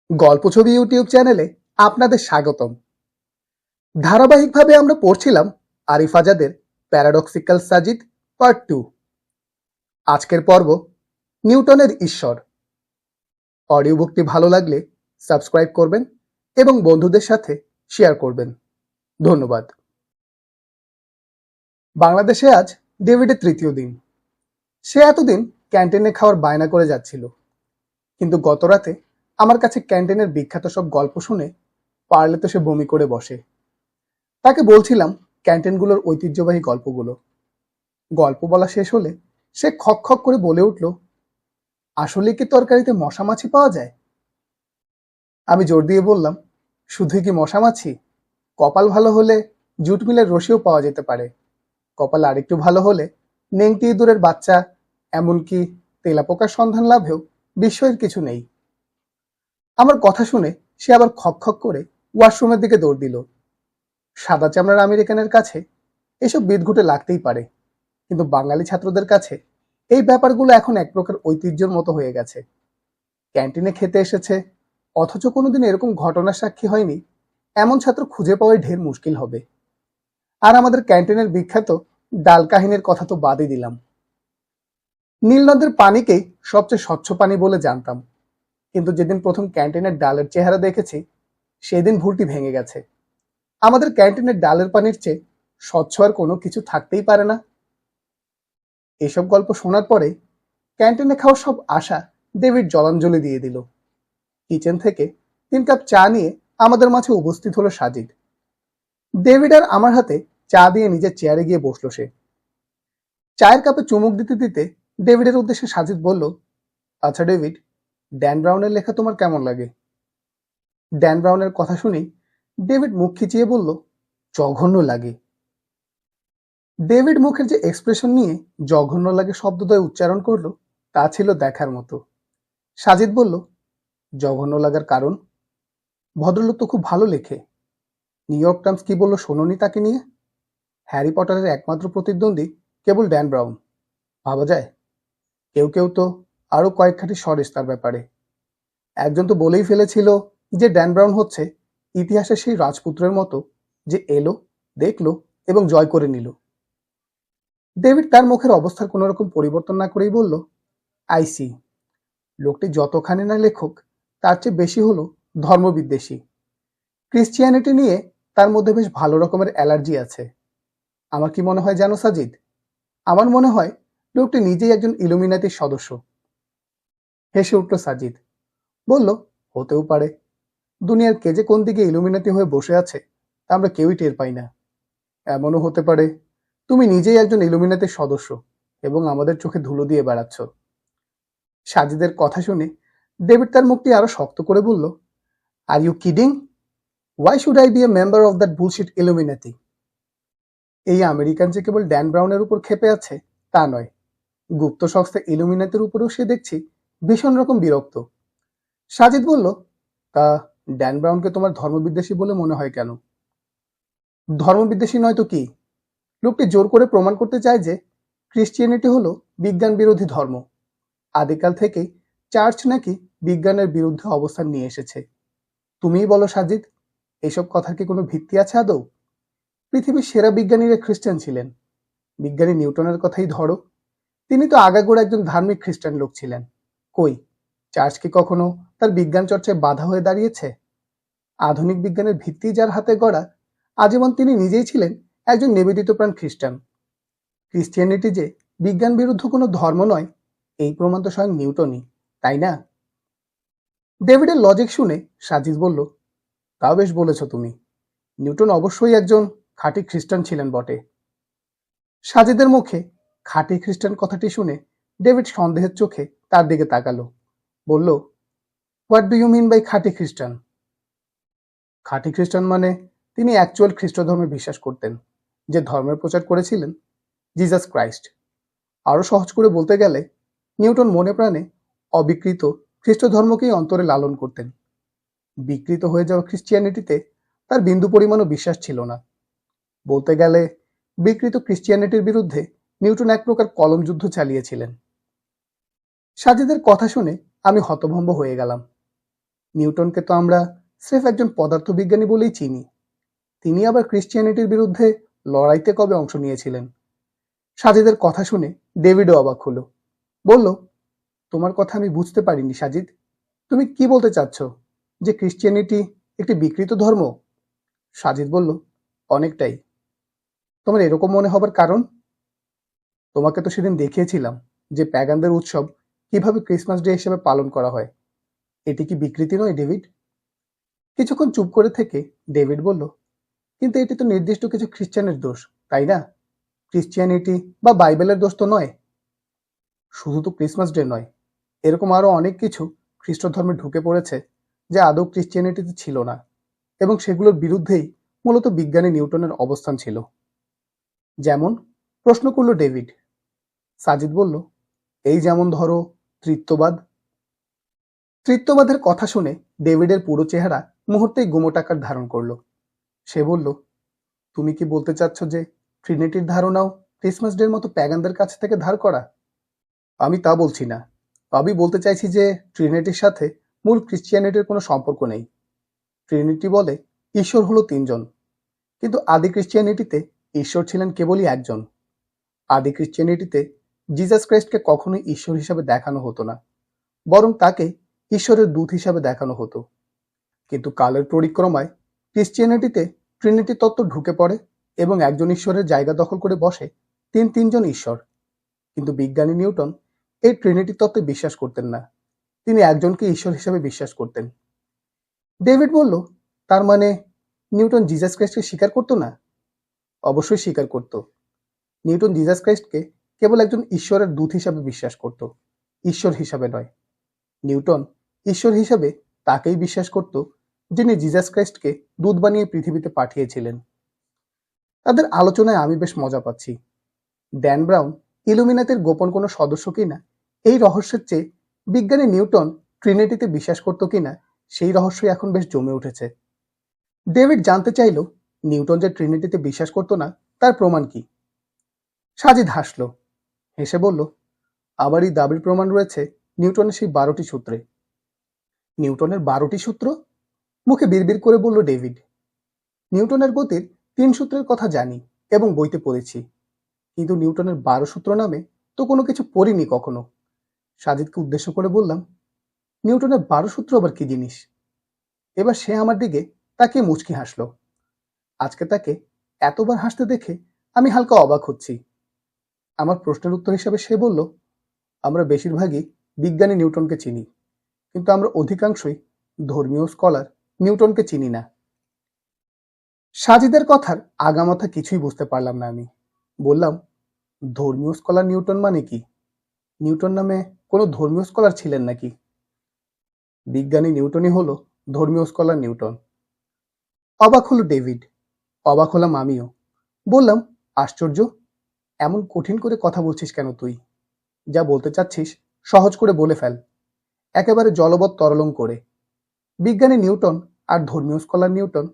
গল্প ছবি ইউটিউব চ্যানেলে আপনাদের স্বাগতম। ধারাবাহিকভাবে আমরা পড়ছিলাম আরিফ আজাদের প্যারাডক্সিক্যাল সাজিদ পার্ট 2। আজকের পর্ব নিউটনের ঈশ্বর। অডিও বুকটি ভালো লাগলে সাবস্ক্রাইব করবেন এবং বন্ধুদের সাথে শেয়ার করবেন। ধন্যবাদ। বাংলাদেশে আজ ডেভিডের তৃতীয় দিন। সে এতদিন ক্যান্টিনে খাওয়ার বায়না করে যাচ্ছিল, কিন্তু গত রাতে আমার কাছে ক্যান্টিনের বিখ্যাত সব গল্প শুনে পারলে তো সে বমি করে বসে। তাকে বলছিলাম ক্যান্টিনগুলোর ঐতিহ্যবাহী গল্পগুলো। গল্প বলা শেষ হলে সে খক খক করে বলে উঠল, আসলে কি তরকারিতে মশা মাছি পাওয়া যায়? আমি জোর দিয়ে বললাম, শুধুই কি মশা মাছি? কপাল ভালো হলে জুট মিলের রসিও পাওয়া যেতে পারে। কপাল আরেকটু ভালো হলে নেংটি ইঁদুরের বাচ্চা, এমনকি তেলাপোকার সন্ধান লাভেও বিস্ময়ের কিছু নেই। আমার কথা শুনে সে আবার খক খক করে ওয়াশরুমের দিকে দৌড় দিল। সাদা চামড়ার আমেরিকানের কাছে এসব বিদঘুটে লাগতেই পারে, কিন্তু বাঙালি ছাত্রদের কাছে এই ব্যাপারগুলো এখন এক প্রকার ঐতিহ্যের মতো হয়ে গেছে। ক্যান্টিনে খেতে এসেছে, অথচ কোনোদিন এরকম ঘটনার সাক্ষী হয়নি, এমন ছাত্র খুঁজে পাওয়াই ঢের মুশকিল হবে। আর আমাদের ক্যান্টিনের বিখ্যাত ডাল কাহিনীর কথা তো বাদই দিলাম। নীলনদের পানিকেই সবচেয়ে স্বচ্ছ পানি বলে জানতাম, কিন্তু যেদিন প্রথম ক্যান্টিনের ডালের চেহারা দেখেছি সেদিন ভুলটি ভেঙে গেছে। আমাদের ক্যান্টিনের ডালের পানির চেয়ে স্বচ্ছ আর কোনো কিছু থাকতেই পারে না। এসব গল্প শোনার পরে ক্যান্টিনে খাওয়ার সব আশা ডেভিড জলাঞ্জলি দিয়ে দিল। কিচেন থেকে 3 কাপ চা নিয়ে আমাদের মাঝে উপস্থিত হলো সাজিদ। ডেভিড আর আমার হাতে চা দিয়ে নিজের চেয়ারে গিয়ে বসলো সে। চায়ের কাপে চুমুক দিতে দিতে ডেভিডের উদ্দেশ্যে সাজিদ বলল, আচ্ছা ডেভিড, ড্যান ব্রাউনের লেখা তোমার কেমন লাগে? ড্যান ব্রাউনের কথা শুনেই ডেভিড মুখ খিচিয়ে বলল, জঘন্য লাগে। ডেভিড মুখের যে এক্সপ্রেশন নিয়ে জঘন্য লাগে শব্দদ্বয় উচ্চারণ করলো তা ছিল দেখার মতো। সাজিদ বলল, জঘন্য লাগার কারণ? ভদ্রলোক তো খুব ভালো লেখে। নিউ ইয়র্ক টাইমস কি বললো শোনোনি তাকে নিয়ে? হ্যারি পটারের একমাত্র প্রতিদ্বন্দ্বী কেবল ড্যান ব্রাউন। ভাবা যায়? কেউ কেউ তো আরো কয়েকখানি সরেস তার ব্যাপারে। একজন তো বলেই ফেলেছিল যে ড্যান ব্রাউন হচ্ছে ইতিহাসের সেই রাজপুত্রের মতো যে এলো, দেখলো এবং জয় করে নিল। ডেভিড তার মুখের অবস্থার কোনো রকম পরিবর্তন না করেই বলল, আইসি। লোকটি যতখানি না লেখক তার চেয়ে বেশি হলো ধর্মবিদ্বেষী। ক্রিশ্চিয়ানিটি নিয়ে তার মধ্যে বেশ ভালো রকমের অ্যালার্জি আছে। আমার কি মনে হয় জানো সাজিদ? আমার মনে হয় লোকটি নিজেই একজন ইলুমিনাতির সদস্য। হেসে উঠল সাজিদ, বলল, হতেও পারে। দুনিয়ার কে যে কোন দিকে ইলুমিনাতি হয়ে বসে আছে তা আমরা কেউই টের পাই না। এমনও হতে পারে তুমি নিজেই একজন ইলুমিনাতির সদস্য এবং আমাদের চোখে ধুলো দিয়ে বেড়াচ্ছ। সাজিদের কথা শুনে ডেভিড তার মুখটি আরো শক্ত করে বলল, are you kidding? Why should I be a member of that bullshit illuminati? এই আমেরিকান যে কেবল ড্যান ব্রাউনের উপর ক্ষেপে আছে তা নয়, গুপ্ত সংস্থা ইলুমিনাতির উপরেও সে দেখছি ভীষণ রকম বিরক্ত। সাজিদ বলল, তা ড্যান ব্রাউনকে তোমার ধর্মবিদ্বেষী বলে মনে হয় কেন? ধর্মবিদ্বেষী নয় তো কি? লোকটি জোর করে প্রমাণ করতে চায় যে ক্রিশ্চিয়ানিটি হলো বিজ্ঞান বিরোধী ধর্ম। আদিকাল থেকেই চার্চ নাকি বিজ্ঞানের বিরুদ্ধে অবস্থান নিয়ে এসেছে। তুমিই বলো সাজিদ, এসব কথার কি কোনো ভিত্তি আছে আদৌ? পৃথিবীর সেরা বিজ্ঞানীরা খ্রিস্টান ছিলেন। বিজ্ঞানী নিউটনের কথাই ধরো, তিনি তো আগাগোড়া একজন ধার্মিক খ্রিস্টান লোক ছিলেন। কই, চার্চ কি কখনো তার বিজ্ঞান চর্চায় বাধা হয়ে দাঁড়িয়েছে? আধুনিক বিজ্ঞানের ভিত্তি যার হাতে গড়া, আজীবন তিনি নিজেই ছিলেন একজন নিবেদিতপ্রাণ খ্রিস্টান। ক্রিশ্চিয়ানিটি যে বিজ্ঞান বিরুদ্ধ কোনো ধর্ম নয়, এই প্রমাণ তো স্বয়ং নিউটনই, তাই না? ডেভিডের লজিক শুনে সাজিদ বলল, তাও বেশ বলেছ তুমি। নিউটন অবশ্যই একজন খাঁটি খ্রিস্টান ছিলেন বটে। সাজিদের মুখে খাঁটি খ্রিস্টান কথাটি শুনে ডেভিড সন্দেহের চোখে তার দিকে তাকালো, বলল, what do you mean by খাঁটি খ্রিস্টান? খাঁটি খ্রিস্টান মানে তিনি অ্যাকচুয়াল খ্রিস্ট ধর্মে বিশ্বাস করতেন, যে ধর্মের প্রচার করেছিলেন জিসাস ক্রাইস্ট। আরো সহজ করে বলতে গেলে নিউটন মনে প্রাণে অবিকৃত খ্রিস্ট ধর্মকেই অন্তরে লালন করতেন। বিকৃত হয়ে যাওয়া ক্রিশ্চিয়ানিটিতে তার বিন্দু পরিমাণও বিশ্বাস ছিল না। বলতে গেলে বিকৃত ক্রিশ্চিয়ানিটির বিরুদ্ধে নিউটন এক প্রকার কলম যুদ্ধ চালিয়েছিলেন। সাজিদের কথা শুনে আমি হতভম্ব হয়ে গেলাম। নিউটনকে তো আমরা স্রেফ একজন পদার্থবিজ্ঞানী বলেই চিনি। তিনি আবার ক্রিশ্চিয়ানিটির বিরুদ্ধে লড়াইতে কবে অংশ নিয়েছিলেন? সাজিদের কথা শুনে ডেভিডও অবাক হলো। বলল, তোমার কথা আমি বুঝতে পারিনি সাজিদ। তুমি কি বলতে চাচ্ছ, যে ক্রিশ্চিয়ানিটি একটি বিকৃত ধর্ম? সাজিদ বলল, অনেকটাই। তোমার এরকম মনে হবার কারণ? তোমাকে তো সেদিন দেখিয়েছিলাম যে প্যাগানদের উৎসব কিভাবে ক্রিসমাস ডে হিসেবে পালন করা হয়। এটি কি বিকৃতি নয় ডেভিড? কিছুক্ষণ চুপ করে থেকে ডেভিড বলল, কিন্তু এটি তো নির্দিষ্ট কিছু খ্রিস্টানের দোষ, তাই না? ক্রিশ্চিয়ানিটি বা বাইবেলের দোষ তো নয়। শুধু তো ক্রিসমাস ডে নয়, এরকম আরো অনেক কিছু খ্রিস্ট ধর্মে ঢুকে পড়েছে যা আদৌ ক্রিশ্চিয়ানিটিতে ছিল না, এবং সেগুলোর বিরুদ্ধেই মূলত বিজ্ঞানী নিউটনের অবস্থান ছিল। যেমন? প্রশ্ন করল ডেভিড। সাজিদ বলল, এই যেমন ধরো তৃত্ববাদ। তৃত্ববাদের কথা শুনে ডেভিডের পুরো চেহারা মুহূর্তেই গুমোট আকার ধারণ করল। সে বলল, তুমি কি বলতে চাচ্ছ যে ট্রিনিটির ধারণাও ক্রিসমাস ডের মতো প্যাগানদের কাছ থেকে ধার করা? আমি তা বলছি না। আমি বলতে চাইছি যে ট্রিনিটির সাথে মূল ক্রিশ্চিয়ানিটির কোনো সম্পর্ক নেই। ট্রিনিটি বলে ঈশ্বর হলো তিনজন, কিন্তু আদি ক্রিশ্চিয়ানিটিতে ঈশ্বর ছিলেন কেবলই একজন। আদি ক্রিশ্চিয়ানিটিতে জিসাস ক্রাইস্টকে কখনোই ঈশ্বর হিসাবে দেখানো হতো না, বরং তাকে ঈশ্বরের দূত হিসাবে দেখানো হতো। কিন্তু কালের পরিক্রমায় ক্রিশ্চিয়ানিটিতে ট্রিনিটি তত্ত্ব ঢুকে পড়ে এবং একজন ঈশ্বরের জায়গা দখল করে বসে তিনজন ঈশ্বর। কিন্তু বিজ্ঞানী নিউটন এই ট্রিনিটি তত্ত্বে বিশ্বাস করতেন না। তিনি একজনকে ঈশ্বর হিসাবে বিশ্বাস করতেন। ডেভিড বলল, তার মানে নিউটন জিসাস ক্রাইস্টকে স্বীকার করতো না? অবশ্যই স্বীকার করত। নিউটন জিসাস ক্রাইস্টকে কেবল একজন ঈশ্বরের দূত হিসাবে বিশ্বাস করত, ঈশ্বর হিসাবে নয়। নিউটন ঈশ্বর হিসাবে তাকেই বিশ্বাস করত যিনি জিসাস ক্রাইস্টকে দূত বানিয়ে পৃথিবীতে পাঠিয়েছিলেন। তাদের আলোচনায় আমি বেশ মজা পাচ্ছি। ড্যান ব্রাউন ইলুমিনাতির গোপন কোনো সদস্য কিনা এই রহস্যের চেয়ে বিজ্ঞানী নিউটন ট্রিনিটিতে বিশ্বাস করত কিনা সেই রহস্যই এখন বেশ জমে উঠেছে। ডেভিড জানতে চাইল, নিউটন যে ট্রিনিটিতে বিশ্বাস করত না তার প্রমাণ কি? সাজিদ হাসল, হেসে বলল, আবার এই দাবির প্রমাণ রয়েছে নিউটনের সেই 12টি সূত্রে। নিউটনের 12টি সূত্র? মুখে বিড়বিড় করে বলল ডেভিড। নিউটনের গতির 3 সূত্রের কথা জানি এবং বইতে পড়েছি, কিন্তু নিউটনের 12 সূত্র নামে তো কোনো কিছু পড়িনি কখনো। সাজিদকে উদ্দেশ্য করে বললাম, নিউটনের 12 সূত্র আবার কি জিনিস? এবার সে আমার দিকে তাকিয়ে মুচকি হাসল। আজকে তাকে এতবার হাসতে দেখে আমি হালকা অবাক হচ্ছি। আমার প্রশ্নের উত্তর হিসাবে সে বলল, আমরা বেশিরভাগই বিজ্ঞানী নিউটনকে চিনি, কিন্তু আমরা অধিকাংশই ধর্মীয় স্কলার নিউটনকে চিনি না। সাজিদের কথার আগামাথা কিছুই বুঝতে পারলাম না আমি। বললাম, ধর্মীয় স্কলার নিউটন মানে কি? নিউটন নামে কোনো ধর্মীয় স্কলার ছিলেন নাকি? বিজ্ঞানী নিউটনই হলো ধর্মীয় স্কলার নিউটন। অবাক হলো ডেভিড, অবাক হলাম আমিও। বললাম, আশ্চর্য, এমন কঠিন করে কথা বলছিস কেন তুই? যা বলতে চাচ্ছিস সহজ করে বলে ফেল, একেবারে জলবৎ তরলং করে। বিজ্ঞানী নিউটন আর ধর্মীয় স্কলার নিউটন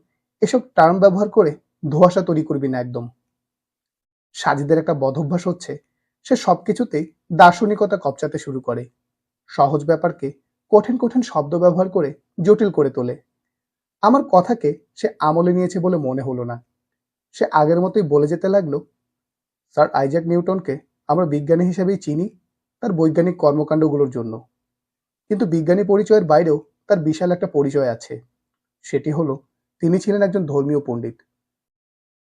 এসব টার্ম ব্যবহার করে ধোঁয়াশা তৈরি করবি না একদম। সাজিদের একটা বদভ্যাস হচ্ছে, সে সবকিছুতেই দার্শনিকতা কপচাতে শুরু করে, সহজ ব্যাপারকে কঠিন কঠিন শব্দ ব্যবহার করে জটিল করে তোলে। আমার কথাকে সে আমলে নিয়েছে বলে মনে হলো না। সে আগের মতোই বলে যেতে লাগলো, স্যার আইজ্যাক নিউটনকে আমরা বিজ্ঞানী হিসেবেই চিনি তার বৈজ্ঞানিক কর্মকাণ্ডগুলোর জন্য, কিন্তু বিজ্ঞানী পরিচয়ের বাইরেও তার বিশাল একটা পরিচয় আছে। সেটি হলো, তিনি ছিলেন একজন ধর্মীয় পণ্ডিত।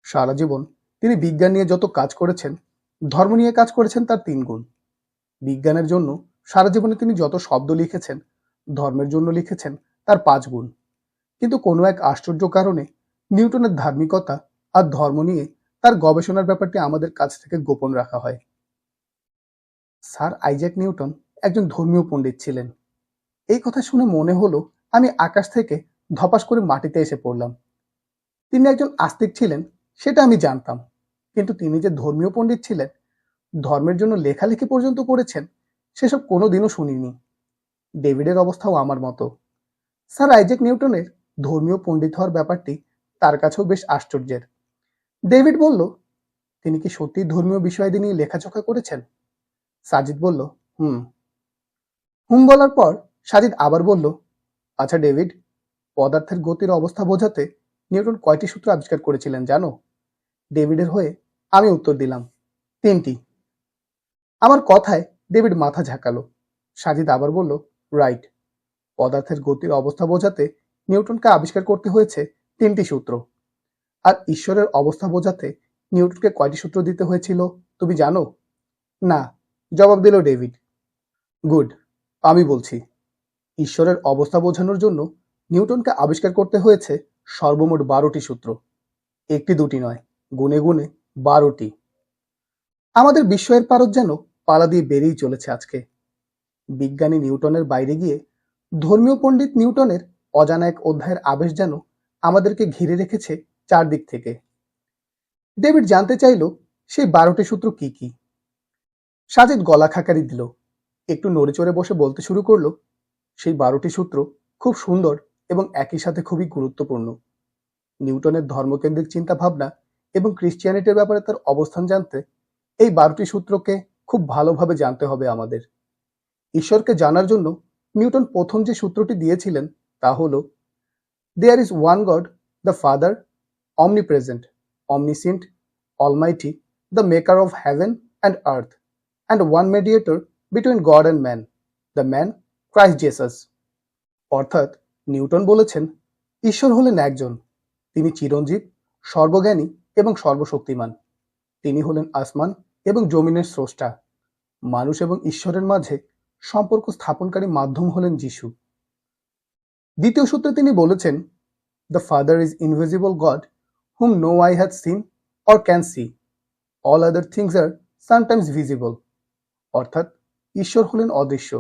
সারা জীবন তিনি বিজ্ঞান নিয়ে যত কাজ করেছেন, ধর্ম নিয়ে কাজ করেছেন তার 3 গুণ। বিজ্ঞানের জন্য সারা জীবনে তিনি যত শব্দ লিখেছেন, ধর্মের জন্য লিখেছেন তার 5 গুণ। কিন্তু কোনো এক আশ্চর্য কারণে নিউটনের ধার্মিকতা আর ধর্ম নিয়ে তার গবেষণার ব্যাপারটি আমাদের কাছ থেকে গোপন রাখা হয়। স্যার আইজ্যাক নিউটন একজন ধর্মীয় পণ্ডিত ছিলেন। এই কথা শুনে মনে হলো আমি আকাশ থেকে ধপাস করে মাটিতে এসে পড়লাম। তিনি একজন আস্তিক ছিলেন সেটা আমি জানতাম, কিন্তু তিনি যে ধর্মীয় পণ্ডিত ছিলেন, ধর্মের জন্য লেখালেখি পর্যন্ত করেছেন, সেসব কোনোদিনও শুনিনি। ডেভিডের অবস্থাও আমার মতো। স্যার আইজ্যাক নিউটনের ধর্মীয় পণ্ডিত হওয়ার ব্যাপারটি তার কাছেও বেশ আশ্চর্যের। ডেভিড বলল, তিনি কি সত্যি ধর্মীয় বিষয়াদি নিয়ে লেখাচোখা করেছেন? সাজিদ বলল, হুম। হুম বলার পর সাজিদ আবার বলল, আচ্ছা ডেভিড, পদার্থের গতির অবস্থা বোঝাতে নিউটন কয়টি সূত্র আবিষ্কার করেছিলেন জানো? ডেভিডের হয়ে আমি উত্তর দিলাম, 3টি। আমার কথায় ডেভিড মাথা ঝাঁকালো। সাজিদ আবার বলল, রাইট। পদার্থের গতির অবস্থা বোঝাতে নিউটনকে আবিষ্কার করতে হয়েছে 3টি সূত্র। আর ঈশ্বরের অবস্থা বোঝাতে নিউটনকে কয়টি সূত্র দিতে হয়েছিল তুমি জানো? না, জবাব দিল ডেভিড। গুড, আমি বলছি। ঈশ্বরের অবস্থা বোঝানোর জন্য নিউটনকে আবিষ্কার করতে হয়েছে সর্বমোট 12টি সূত্র। একটি দুটি নয়, গুনে গুনে 12টি। আমাদের বিস্ময়ের পারদ যেন পালা দিয়ে বেরিয়ে চলেছে আজকে। বিজ্ঞানী নিউটনের বাইরে গিয়ে ধর্মীয় পণ্ডিত নিউটনের অজানা এক অধ্যায়ের আবেশ যেন আমাদেরকে ঘিরে রেখেছে চারদিক থেকে। ডেভিড জানতে চাইল সেই 12টি সূত্র কি কি। সাজিদ গলা খাকারি দিল, একটু নড়ে চড়ে বসে বলতে শুরু করলো, সেই 12টি সূত্র খুব সুন্দর এবং একই সাথে খুবই গুরুত্বপূর্ণ। নিউটনের ধর্মকেন্দ্রিক চিন্তা ভাবনা এবং ক্রিশ্চিয়ানিটির ব্যাপারে তার অবস্থান জানতে এই 12টি সূত্রকে খুব ভালোভাবে জানতে হবে আমাদের। ঈশ্বরকে জানার জন্য নিউটন প্রথম যে সূত্রটি দিয়েছিলেন তা হলো, there is one God, the father, omnipresent, omniscient, almighty, the maker of heaven and earth, and one mediator between God and man, the man Christ Jesus. অর্থাৎ নিউটন বলেছেন, ঈশ্বর হলেন একজন, তিনি চিরঞ্জীব, সর্বজ্ঞানী এবং সর্বশক্তিমান। তিনি হলেন আসমান এবং জমিনের স্রষ্টা। মানুষ এবং ঈশ্বরের মাঝে সম্পর্ক স্থাপনকারী মাধ্যম হলেন যিশু। দ্বিতীয় সূত্রে তিনি বলেছেন, the father is invisible god, whom no eye hath seen or can see. All other things are sometimes visible. অর্থাৎ ঈশ্বর হলেন অদৃশ্য,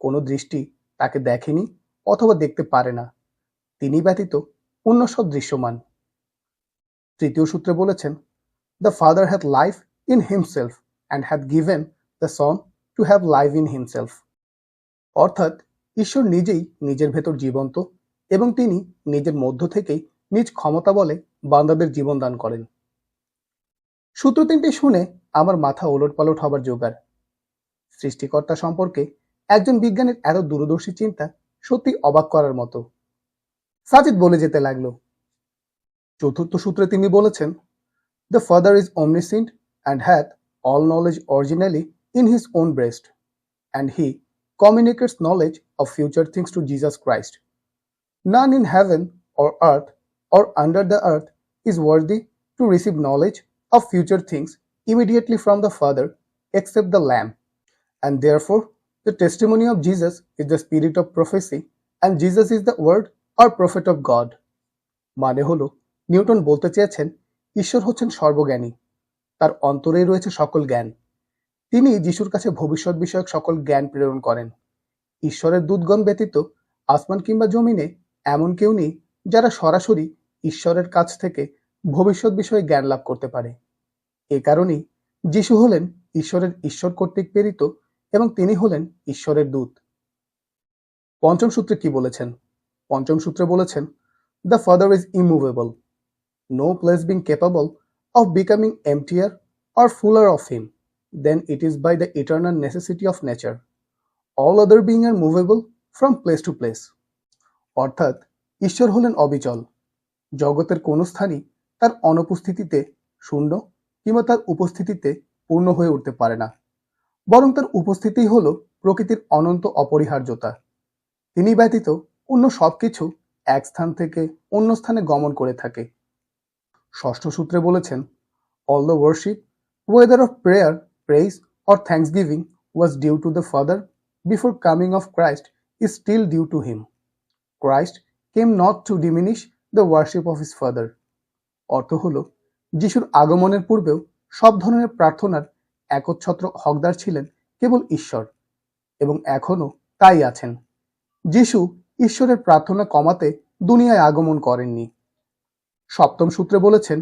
কোনো দৃষ্টি তাকে দেখেনি অথবা দেখতে পারে না, তিনি ব্যতীত অন্য সব দৃশ্যমান। তৃতীয় সূত্রে বলেছেন, the father hath life in himself and hath given the son to have life in himself. অর্থাৎ ঈশ্বর নিজেই নিজের ভেতর জীবন্ত এবং তিনি নিজের মধ্য থেকেই নিজ ক্ষমতা বলে বান্দাদের জীবন দান করেন। সূত্র 3টি শুনে আমার মাথা ওলটপালট হবার জোগাড়। সৃষ্টিকর্তা সম্পর্কে একজন বিজ্ঞানীর এত দূরদর্শী চিন্তা সত্যি অবাক করার মতো। সাজিদ বলে যেতে লাগলো। চতুর্থ সূত্রে তিনি বলেছেন, the father is omniscient and hath all knowledge originally in his own breast, and he communicates knowledge of future things to Jesus Christ. None in heaven or earth or under the earth is worthy to receive knowledge of future things immediately from the Father except the Lamb. And therefore, the testimony of Jesus is the spirit of prophecy, and Jesus is the word or prophet of God. মানে হলো, Newton বলতে চেয়েছেন, ঈশ্বর হচ্ছেন সর্বজ্ঞানী, তার অন্তরেই রয়েছে সকল জ্ঞান। তিনি যিশুর কাছে ভবিষ্যৎ বিষয়ক সকল জ্ঞান প্রেরণ করেন। ঈশ্বরের দূতগণ ব্যতীত আসমান কিংবা জমিনে এমন কেউ নেই যারা সরাসরি ঈশ্বরের কাছ থেকে ভবিষ্যৎ বিষয়ে জ্ঞান লাভ করতে পারে। এ কারণেই যিশু হলেন ঈশ্বরের ঈশ্বর কর্তৃক প্রেরিত এবং তিনি হলেন ঈশ্বরের দূত। পঞ্চম সূত্রে কি বলেছেন? পঞ্চম সূত্রে বলেছেন, the father is immovable, no place being capable of becoming emptier or fuller of him then it is by the eternal necessity of nature. All other being are movable from place to place. অর্থাৎ ঈশ্বর হলেন অবিচল, জগতের কোনো স্থানই তার অনুপস্থিতিতে শূন্য কিংবা তার উপস্থিতিতে পূর্ণ হয়ে উঠতে পারে না, বরং তার উপস্থিতি হল প্রকৃতির অনন্ত অপরিহার্যতা। তিনি ব্যতীত অন্য সবকিছু এক স্থান থেকে অন্য স্থানে গমন করে থাকে। ষষ্ঠ সূত্রে বলেছেন, all the worship, whether of prayer, praise or thanksgiving was due to the father before coming of Christ is still due to him. Christ came not to diminish the worship of his father. অর্থ হল, যিশুর আগমনের পূর্বেও সব ধরনের প্রার্থনার একচ্ছত্র হকদার ছিলেন কেবল ঈশ্বর, এবং এখনও তাই আছেন। যিশু ঈশ্বরের প্রার্থনা কমাতে দুনিয়ায় আগমন করেননি। সপ্তম সূত্রে বলেছেন,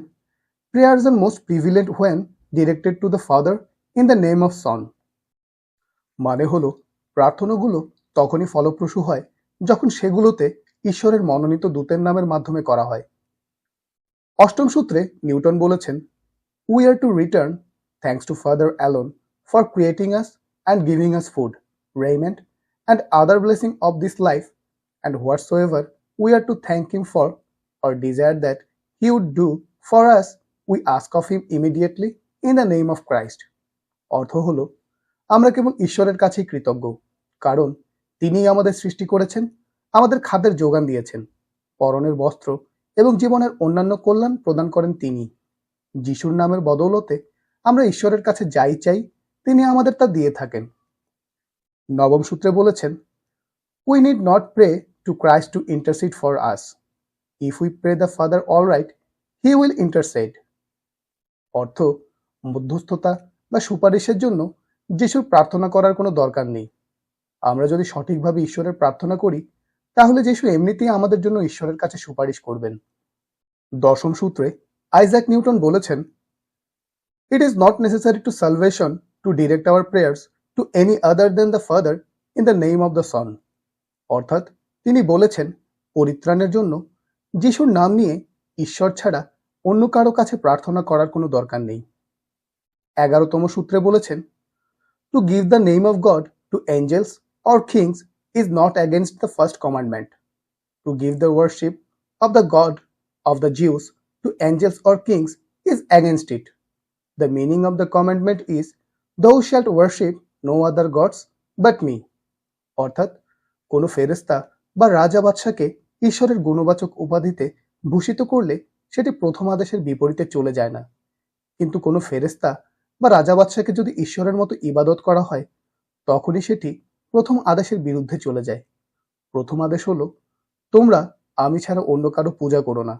prayers are most prevalent when directed to the father in the name of son. মানে হলো, প্রার্থনাগুলো তখনই ফলপ্রসূ হয় যখন সেগুলোতে ঈশ্বরের মনোনীত দূতের নামের মাধ্যমে করা হয়। অষ্টম সূত্রে নিউটন বলেছেন, we are to return thanks to father alone for creating us and giving us food, raiment and other blessing of this life and whatsoever we are to thank him for or desire that he would do for us, we ask of him immediately in the name of Christ. অর্থ হলো, আমরা কেবল ঈশ্বরের কাছেই কৃতজ্ঞ, কারণ তিনিই আমাদের সৃষ্টি করেছেন, আমাদের খাদ্যের যোগান দিয়েছেন, পরনের বস্ত্র এবং জীবনের অন্যান্য কল্যাণ প্রদান করেন তিনি। যিশুর নামের বদৌলতে আমরা ঈশ্বরের কাছে যাই চাই, তিনি আমাদের তা দিয়ে থাকেন। নবম সূত্রে বলেছেন, we need not pray to Christ to intercede for us. If we pray the Father all right, he will intercede. অর্থ, মধ্যস্থতা বা সুপারিশের জন্য যিশুর প্রার্থনা করার কোনো দরকার নেই। আমরা যদি সঠিকভাবে ঈশ্বরের প্রার্থনা করি, তাহলে যিশু এমনিতেই আমাদের জন্য ঈশ্বরের কাছে সুপারিশ করবেন। দশম সূত্রে আইজাক নিউটন বলেছেন, it is not necessary to salvation to direct our prayers to any other than the Father in the name of the Son. অর্থাৎ তিনি বলেছেন, পরিত্রাণের জন্য যিশুর নাম নিয়ে ঈশ্বর ছাড়া অন্য কারো কাছে প্রার্থনা করার কোনো দরকার নেই। 11তম সূত্রে বলেছেন, to give the name of God to angels or kings is not against the first commandment. To give the worship of the God of the Jews to angels or kings is against it. The meaning of the commandment is, thou shalt worship no other gods but me. অর্থাৎ কোনো ফেরেশতা বা রাজা বাদশাকে ঈশ্বরের গুণবাচক উপাধিতে ভূষিত করলে সেটি প্রথম আদেশের বিপরীতে চলে যায় না, কিন্তু কোনো ফেরেশতা বা রাজা বাদশাকে যদি ঈশ্বরের মতো ইবাদত করা হয়, তখনই সেটি প্রথম আদেশের বিরুদ্ধে চলে যায়। প্রথম আদেশ হলো, তোমরা আমি ছাড়া অন্য কারো পূজা করো না।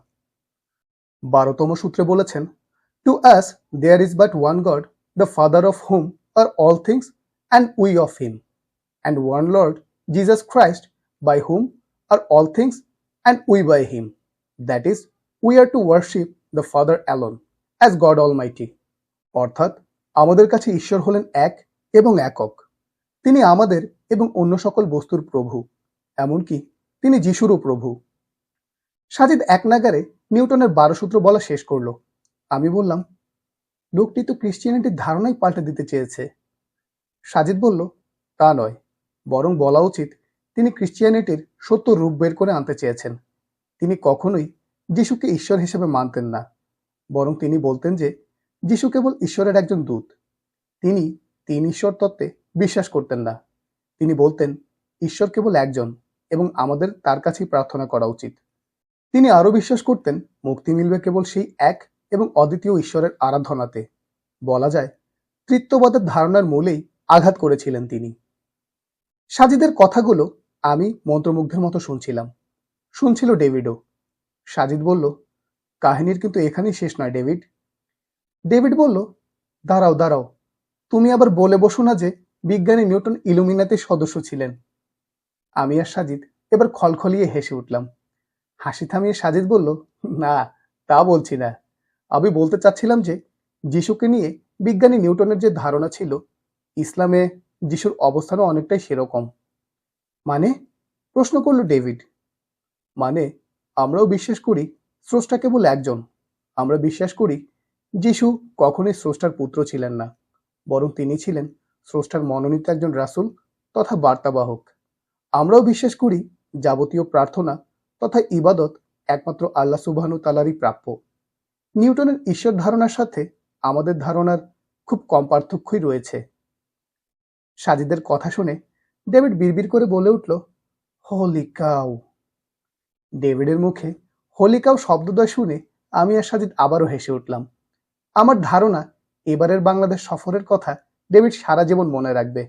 12তম সূত্রে বলেছেন, to us there is but one God, the Father of whom are all things and we of him, and one Lord Jesus Christ, by whom are all things and we by him. That is, we are to worship the Father alone as God Almighty. অর্থাৎ আমাদের কাছে ঈশ্বর হলেন এক এবং একক। তিনি আমাদের এবং অন্য সকল বস্তুর প্রভু, এমনকি তিনি যিশুরও প্রভু। সাজিদ এক নাগারে নিউটনের 12 সূত্র বলা শেষ করলো। আমি বললাম, লোকটি তো ক্রিশ্চিয়ানিটির ধারণাই পাল্টে দিতে চেয়েছে। সাজিদ বলল, তা নয়, বরং বলা উচিত তিনি ক্রিশ্চিয়ানিটির সত্য রূপ বের করে আনতে চেয়েছেন। তিনি কখনোই যিশুকে ঈশ্বর হিসেবে মানতেন না, বরং তিনি বলতেন যে যিশু কেবল ঈশ্বরের একজন দূত। তিনি তিন ঈশ্বর তত্ত্বে বিশ্বাস করতেন না। তিনি বলতেন ঈশ্বর কেবল একজন এবং আমাদের তার কাছেই প্রার্থনা করা উচিত। তিনি আরও বিশ্বাস করতেন মুক্তি মিলবে কেবল সেই এক এবং অদ্বিতীয় ঈশ্বরের আরাধনাতে। বলা যায় তৃত্ববাদের ধারণার মূলেই আঘাত করেছিলেন তিনি। সাজিদের কথাগুলো আমি মন্ত্রমুগ্ধের মতো শুনছিলাম। শুনছিল ডেভিডও। সাজিদ বলল, কাহিনীর কিন্তু এখানেই শেষ নয় ডেভিড। ডেভিড বলল, দাঁড়াও দাঁড়াও, তুমি আবার বলে বসো না যে বিজ্ঞানী নিউটন ইলুমিনাতির সদস্য ছিলেন। আমি আর সাজিদ এবার খলখলিয়ে হেসে উঠলাম। হাসি থামিয়ে সাজিদ বলল, না, তা বলছি না। আমি বলতে চাচ্ছিলাম যে যিশুকে নিয়ে বিজ্ঞানী নিউটনের যে ধারণা ছিল, ইসলামে যিশুর অবস্থানও অনেকটাই সেরকম। মানে? প্রশ্ন করল ডেভিড। মানে, আমরাও বিশ্বাস করি স্রষ্টা কেবল একজন। আমরা বিশ্বাস করি যিশু কখনোই স্রষ্টার পুত্র ছিলেন না, বরং তিনি ছিলেন স্রষ্টার মনোনীত একজন রাসূল তথা বার্তাবাহক। আমরাও বিশ্বাস করি যাবতীয় প্রার্থনা তথা ইবাদত একমাত্র আল্লাহ সুবহানাহু তাআলারই প্রাপ্য। নিউটনের ঈশ্বর ধারণার সাথে আমাদের ধারণার খুব কম পার্থক্যই রয়েছে। সাজিদের কথা শুনে ডেভিড বিড়বিড় করে বলে উঠল, হোলি কাউ। ডেভিডের মুখে হোলি কাউ শব্দদ্বয় শুনে আমি আর সাজিদ আবারও হেসে উঠলাম। আমার ধারণা এবারের বাংলাদেশ সফরের কথা ডেভিড সারা জীবন মনে রাখবে।